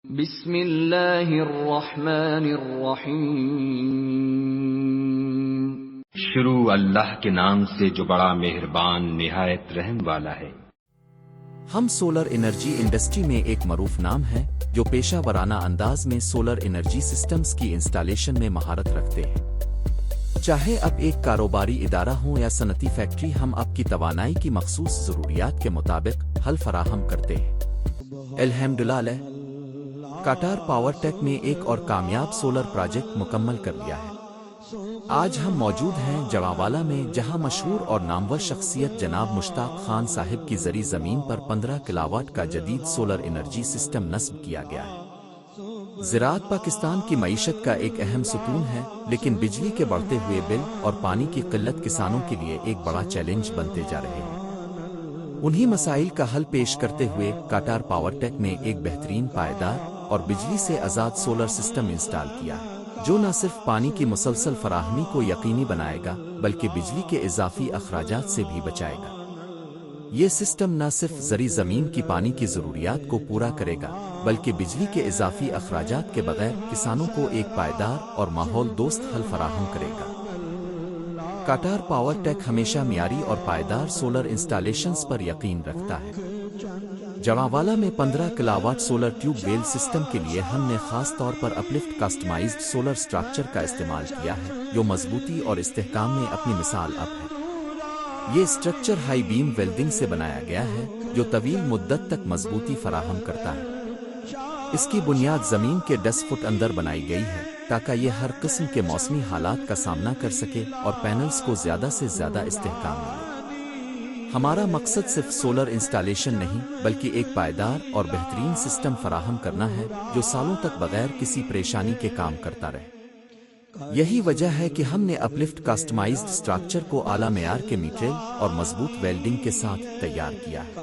بسم اللہ الرحمن الرحیم۔ شروع اللہ کے نام سے جو بڑا مہربان نہایت رحم والا ہے۔ ہم سولر انرجی انڈسٹری میں ایک معروف نام ہے جو پیشہ ورانہ انداز میں سولر انرجی سسٹمز کی انسٹالیشن میں مہارت رکھتے ہیں۔ چاہے اب ایک کاروباری ادارہ ہو یا صنعتی فیکٹری، ہم آپ کی توانائی کی مخصوص ضروریات کے مطابق حل فراہم کرتے ہیں۔ الحمدللہ، کاٹار پاور ٹیک نے ایک اور کامیاب سولر پروجیکٹ مکمل کر لیا ہے۔ آج ہم موجود ہیں جڑاوالا میں، جہاں مشہور اور نامور شخصیت جناب مشتاق خان صاحب کی زرعی زمین پر 15 کلاواٹ کا جدید سولر انرجی سسٹم نصب کیا گیا ہے۔ زراعت پاکستان کی معیشت کا ایک اہم ستون ہے، لیکن بجلی کے بڑھتے ہوئے بل اور پانی کی قلت کسانوں کے لیے ایک بڑا چیلنج بنتے جا رہے ہیں۔ انہی مسائل کا حل پیش کرتے ہوئے کاٹار پاور ٹیک نے ایک بہترین، پائیدار اور بجلی سے آزاد سولر سسٹم انسٹال کیا ہے، جو نہ صرف پانی کی مسلسل فراہمی کو یقینی بنائے گا بلکہ بجلی کے اضافی اخراجات سے بھی بچائے گا۔ یہ سسٹم نہ صرف زرعی زمین کی پانی کی ضروریات کو پورا کرے گا بلکہ بجلی کے اضافی اخراجات کے بغیر کسانوں کو ایک پائیدار اور ماحول دوست حل فراہم کرے گا۔ کاٹار پاور ٹیک ہمیشہ معیاری اور پائیدار سولر انسٹالیشنز پر یقین رکھتا ہے۔ جڑاوالا میں 15 کلاواٹ سولر ٹیوب ویل سسٹم کے لیے ہم نے خاص طور پر اپلفٹ کسٹمائزڈ سولر سٹرکچر کا استعمال کیا ہے، جو مضبوطی اور استحکام میں اپنی مثال اب ہے۔ یہ سٹرکچر ہائی بیم ویلڈنگ سے بنایا گیا ہے، جو طویل مدت تک مضبوطی فراہم کرتا ہے۔ اس کی بنیاد زمین کے 10 فٹ اندر بنائی گئی ہے تاکہ یہ ہر قسم کے موسمی حالات کا سامنا کر سکے اور پینلز کو زیادہ سے زیادہ استحکام ملے۔ ہمارا مقصد صرف سولر انسٹالیشن نہیں بلکہ ایک پائیدار اور بہترین سسٹم فراہم کرنا ہے جو سالوں تک بغیر کسی پریشانی کے کام کرتا رہے۔ یہی وجہ ہے کہ ہم نے اپلفٹ کسٹمائزڈ سٹرکچر کو اعلیٰ معیار کے میٹریل اور مضبوط ویلڈنگ کے ساتھ تیار کیا ہے۔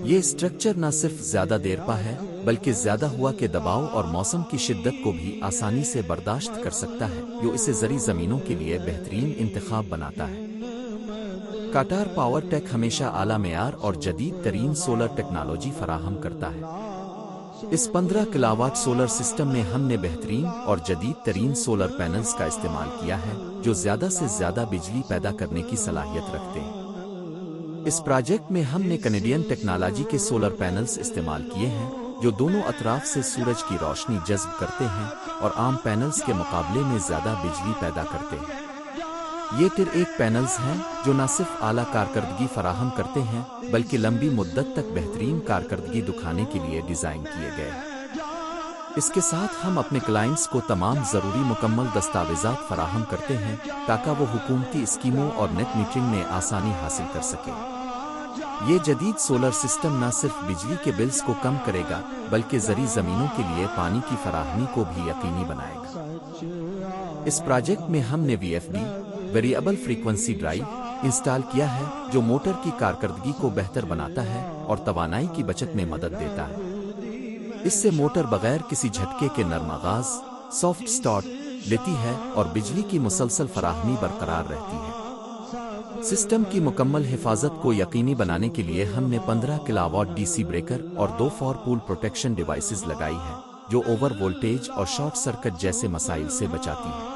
یہ سٹرکچر نہ صرف زیادہ دیر پا ہے بلکہ زیادہ ہوا کے دباؤ اور موسم کی شدت کو بھی آسانی سے برداشت کر سکتا ہے، جو اسے زرعی زمینوں کے لیے بہترین انتخاب بناتا ہے۔ کاٹار پاور ٹیک ہمیشہ اعلیٰ معیار اور جدید ترین سولر ٹیکنالوجی فراہم کرتا ہے۔ اس 15 کلاواٹ سولر سسٹم میں ہم نے بہترین اور جدید ترین سولر پینلز کا استعمال کیا ہے، جو زیادہ سے زیادہ بجلی پیدا کرنے کی صلاحیت رکھتے ہیں۔ اس پروجیکٹ میں ہم نے کینیڈین ٹیکنالوجی کے سولر پینلز استعمال کیے ہیں، جو دونوں اطراف سے سورج کی روشنی جذب کرتے ہیں اور عام پینلز کے مقابلے میں زیادہ بجلی پیدا کرتے ہیں۔ یہ ٹر ایک پینلز ہیں جو نہ صرف اعلیٰ کارکردگی فراہم کرتے ہیں بلکہ لمبی مدت تک بہترین کارکردگی دکھانے کے لیے ڈیزائن کیے گئے ہیں۔ اس کے ساتھ ہم اپنے کلائنٹس کو تمام ضروری مکمل دستاویزات فراہم کرتے ہیں تاکہ وہ حکومتی اسکیموں اور نیٹ میٹرنگ میں آسانی حاصل کر سکیں۔ یہ جدید سولر سسٹم نہ صرف بجلی کے بلز کو کم کرے گا بلکہ زرعی زمینوں کے لیے پانی کی فراہمی کو بھی یقینی بنائے گا۔ اس پروجیکٹ میں ہم نے VFD variable frequency drive install کیا ہے، جو موٹر کی کارکردگی کو بہتر بناتا ہے اور توانائی کی بچت میں مدد دیتا ہے۔ اس سے موٹر بغیر کسی جھٹکے کے نرم آغاز، سافٹ سٹارٹ لیتی ہے اور بجلی کی مسلسل فراہمی برقرار رہتی ہے۔ سسٹم کی مکمل حفاظت کو یقینی بنانے کے لیے ہم نے 15 کلاواٹ DC بریکر اور 2 فار پول پروٹیکشن ڈیوائسز لگائی ہیں، جو اوور وولٹیج اور شارٹ سرکٹ جیسے مسائل سے بچاتی ہیں۔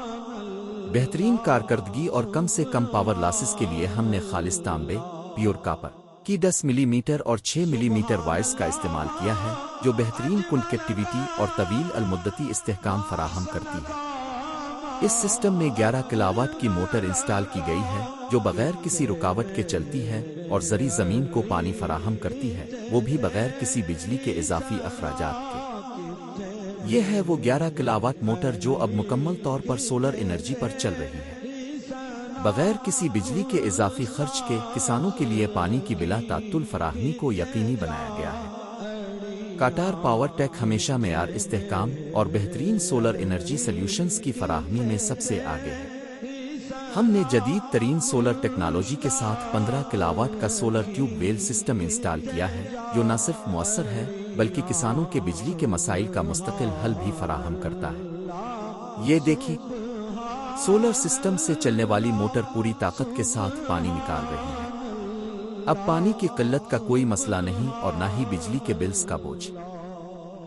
بہترین کارکردگی اور کم سے کم پاور لاسز کے لیے ہم نے خالص تانبے، پیور کاپر کی 10 ملی میٹر اور 6 ملی میٹر وائرز کا استعمال کیا ہے، جو بہترین کنڈکٹیویٹی اور طویل المدتی استحکام فراہم کرتی ہے۔ اس سسٹم میں 11 کلاواٹ کی موٹر انسٹال کی گئی ہے، جو بغیر کسی رکاوٹ کے چلتی ہے اور زرعی زمین کو پانی فراہم کرتی ہے، وہ بھی بغیر کسی بجلی کے اضافی اخراجات کے۔ یہ ہے وہ 11 کلاواٹ موٹر جو اب مکمل طور پر سولر انرجی پر چل رہی ہے۔ بغیر کسی بجلی کے اضافی خرچ کے کسانوں کے لیے پانی کی بلا تعطل فراہمی کو یقینی بنایا گیا ہے۔ کاٹار پاور ٹیک ہمیشہ معیار، استحکام اور بہترین سولر انرجی سلیوشنز کی فراہمی میں سب سے آگے ہے۔ ہم نے جدید ترین سولر ٹیکنالوجی کے ساتھ 15 کلاواٹ کا solar tube well system install کیا ہے، جو نہ صرف مؤثر ہے بلکہ کسانوں کے بجلی کے مسائل کا مستقل حل بھی فراہم کرتا ہے۔ یہ دیکھیں، سولر سسٹم سے چلنے والی موٹر پوری طاقت کے ساتھ پانی نکال رہی ہے۔ اب پانی کی قلت کا کوئی مسئلہ نہیں اور نہ ہی بجلی کے بلز کا بوجھ۔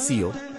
CO